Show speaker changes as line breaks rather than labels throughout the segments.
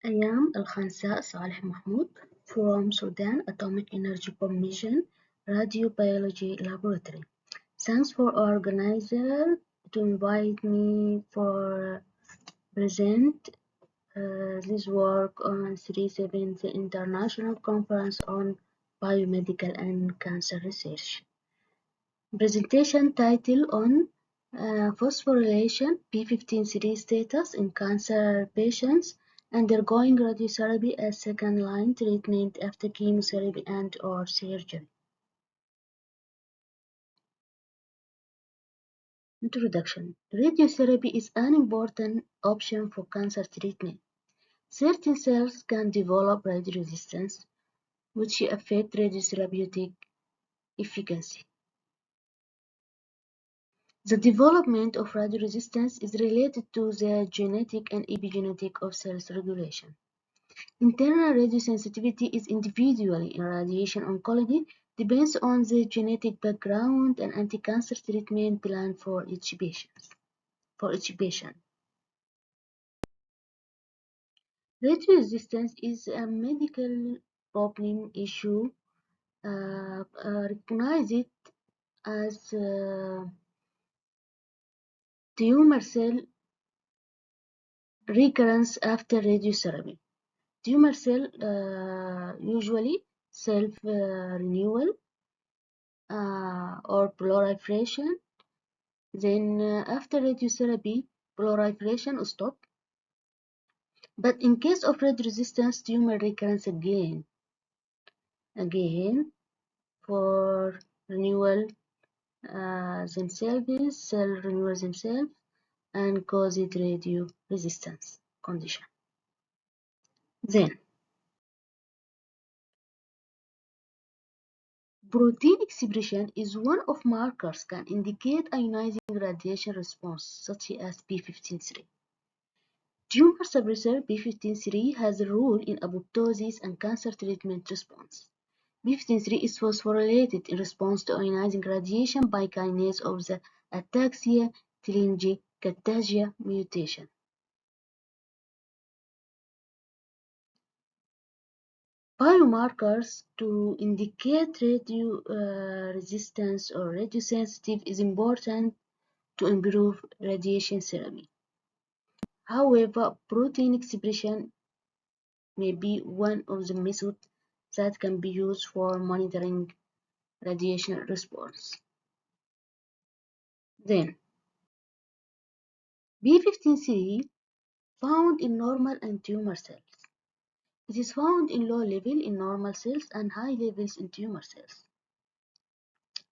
I am Alkhansa Salih Mahmoud from Sudan Atomic Energy Commission Radiobiology Laboratory. Thanks for organizer to invite me for present this work on 37th International Conference on Biomedical and Cancer Research. Presentation title on phosphorylation P15C status in cancer patients undergoing radiotherapy as second-line treatment after chemotherapy and/or surgery. Introduction. Radiotherapy is an important option for cancer treatment. Certain cells can develop radioresistance, which affect radiotherapeutic efficacy. The development of radioresistance is related to the genetic and epigenetic of cells regulation. Internal radiosensitivity is individually in radiation oncology depends on the genetic background and anti-cancer treatment plan for each patient. Radioresistance is a medical problem issue recognized as tumor cell recurrence after radiotherapy. Tumor cell usually self-renewal or proliferation. Then after radiotherapy, proliferation stop. But in case of radioresistance, tumor recurrence again for renewal themselves, cell renewal themselves, and cause it radio resistance condition. Then protein expression is one of markers can indicate ionizing radiation response, such as P15C. Tumor suppressor P15C has a role in apoptosis and cancer treatment response. P15C is phosphorylated in response to ionizing radiation by kinase of the ataxia-telangiectasia mutation. Biomarkers to indicate radio resistance or radiosensitive is important to improve radiation therapy. However, protein expression may be one of the methods that can be used for monitoring radiation response. Then, B15C found in normal and tumor cells. It is found in low level in normal cells and high levels in tumor cells.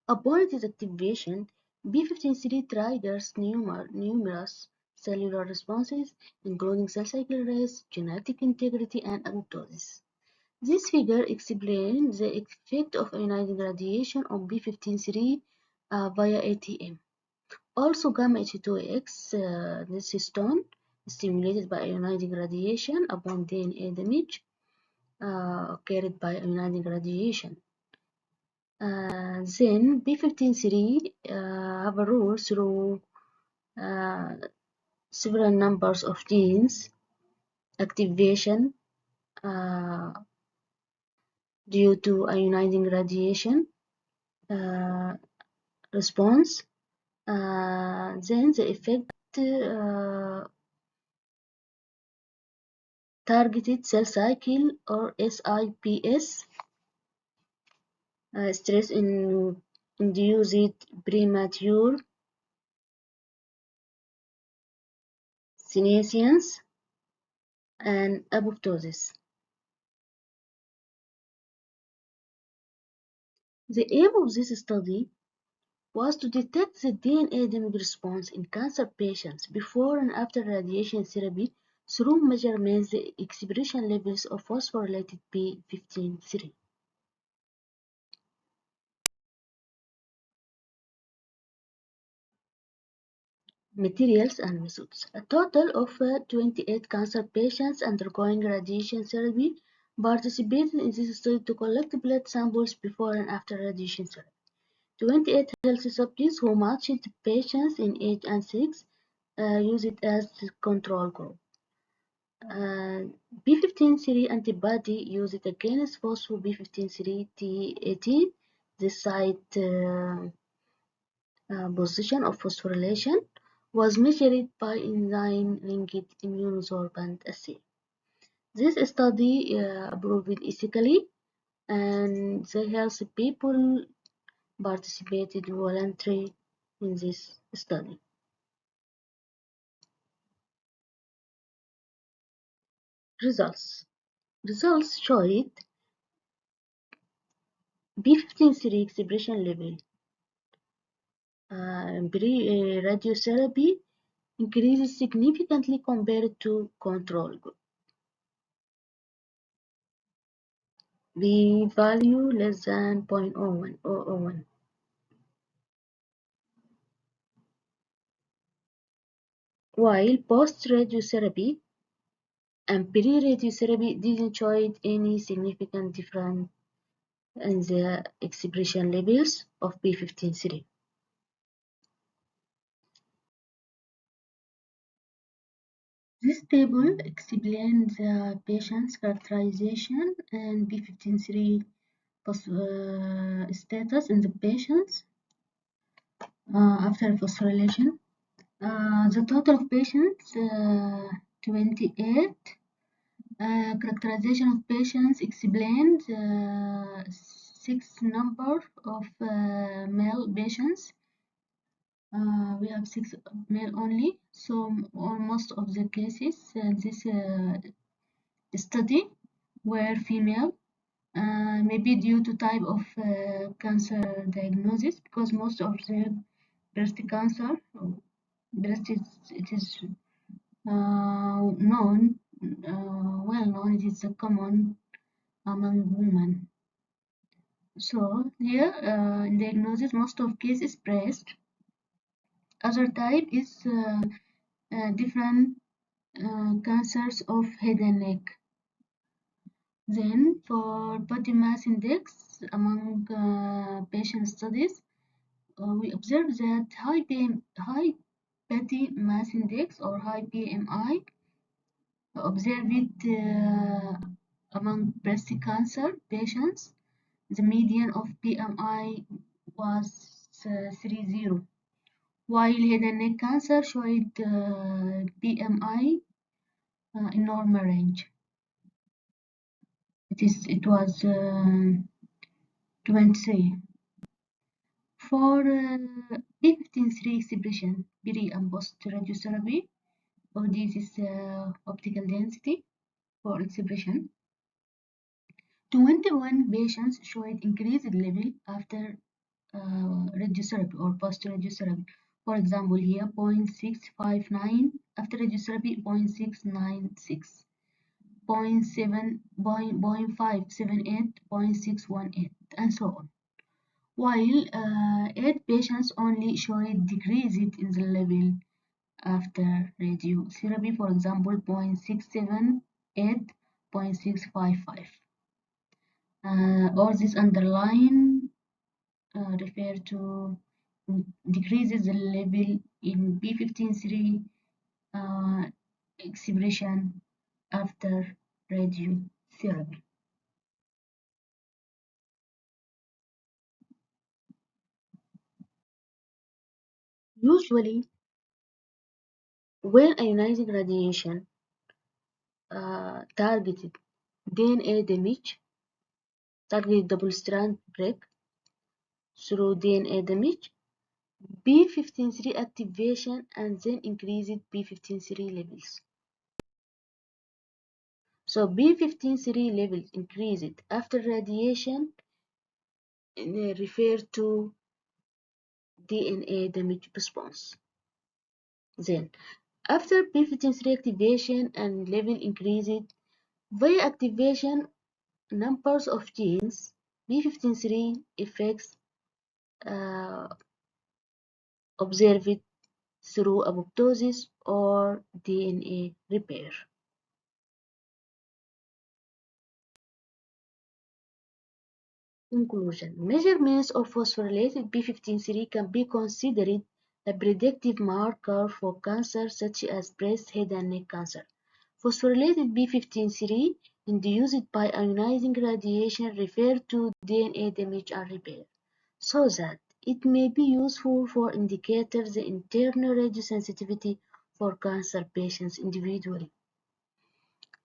Upon its activation, B15C triggers numerous cellular responses, including cell cycle arrest, genetic integrity, and apoptosis. This figure explains the effect of ionizing radiation on B15C via ATM. Also, gamma H2AX, this histone, stimulated by ionizing radiation upon DNA damage carried by ionizing radiation. Then B15C have a role through several numbers of genes activation due to ionizing radiation response. Then the effect targeted cell cycle or SIPS stress induced premature senescence and apoptosis. The aim of this study was to detect the DNA damage response in cancer patients before and after radiation therapy through measurements the expression levels of phosphorylated P15C. Materials and methods. A total of 28 cancer patients undergoing radiation therapy participated in this study to collect blood samples before and after radiation therapy. 28 healthy subjects who matched patients in age and sex used as the control group. B15-3 antibody used against phospho B15-3 T18. The site position of phosphorylation was measured by enzyme-linked immunosorbent assay. This study proved ethically, and the healthy people participated voluntarily in this study. Results showed B15-3 expression level pre-radiotherapy increases significantly compared to control group. V value less than 0.01. While post-radiotherapy and pre-radiotherapy didn't show any significant difference in the expression levels of B15-3. This table explains the patient's characterization and B15-3 status in the patients after phosphorylation. The total of patients 28. Characterization of patients explained six number of male patients. We have six male only, so most of the cases in this study were female. Maybe due to type of cancer diagnosis, because most of the breast cancer, breast it is known, well known, it is common among women. So here in diagnosis, most of cases breast. Other type is different cancers of head and neck. Then for body mass index among patient studies, we observe that high body mass index or high BMI observed among breast cancer patients. The median of BMI was 30, while head and neck cancer showed BMI in normal range. It was 23. For B15-3 expression, pre and post radiotherapy, or this is optical density for expression. 21 patients showed increased level after radiotherapy or post radiotherapy. For example, here 0.659 after radiotherapy, 0.696, 0.578, 0.618, and so on. While 8 patients only showed decrease in the level after radiotherapy, for example, 0.678, 0.655. All this underline refer to decreases the level in B15-3 expression after radiotherapy. Usually, when ionizing radiation targeted DNA damage, targeted double-strand break through DNA damage, B15-3 activation and then increased B15-3 levels. So B15-3 levels increased after radiation refer to DNA damage response. Then, after B15-3 activation and level increased, via activation numbers of genes, B15-3 effects observed through apoptosis or DNA repair. Conclusion. Measurements of phosphorylated B15-3 can be considered a predictive marker for cancer such as breast, head and neck cancer. Phosphorylated p15-3 induced by ionizing radiation referred to DNA damage and repair, so that it may be useful for indicating the internal radiosensitivity for cancer patients individually.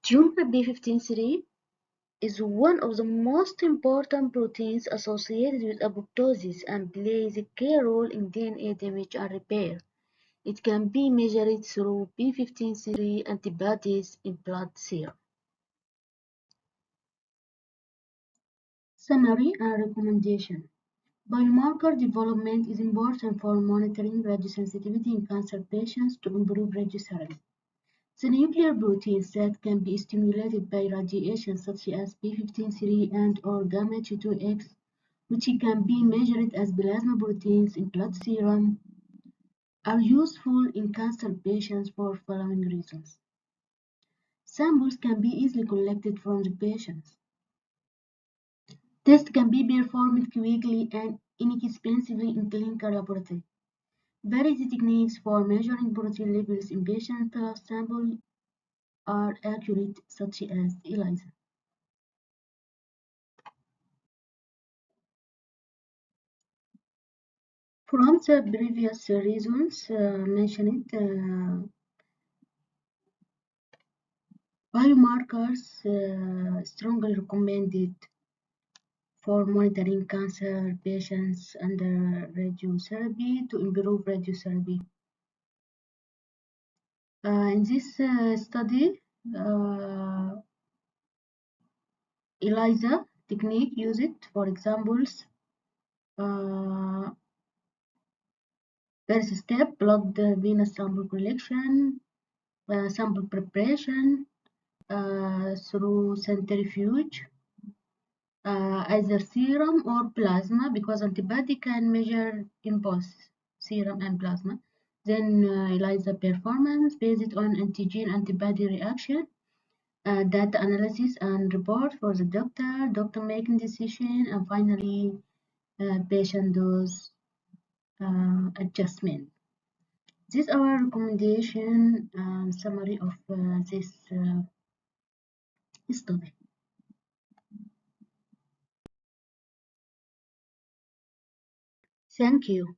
Tumor p15-3 is one of the most important proteins associated with apoptosis and plays a key role in DNA damage and repair. It can be measured through p15-3 antibodies in blood serum. Summary and recommendation. Biomarker development is important for monitoring radiosensitivity in cancer patients to improve radiotherapy. The nuclear proteins that can be stimulated by radiation such as p15-3 and/or gamma-H2X, which can be measured as plasma proteins in blood serum, are useful in cancer patients for following reasons. Samples can be easily collected from the patients. Tests can be performed quickly and inexpensively in clinical laboratory. Various techniques for measuring protein levels in patient blood samples are accurate, such as ELISA. From the previous reasons mentioned, biomarkers strongly recommended for monitoring cancer patients under radiotherapy to improve radiotherapy. In this study, ELISA technique used, for examples, first step, blood venous sample collection, sample preparation through centrifuge, either serum or plasma, because antibody can measure in both serum and plasma. Then ELISA performance based on antigen-antibody reaction, data analysis and report for the doctor making decision, and finally patient dose adjustment. This is our recommendation and summary of this study. Thank you.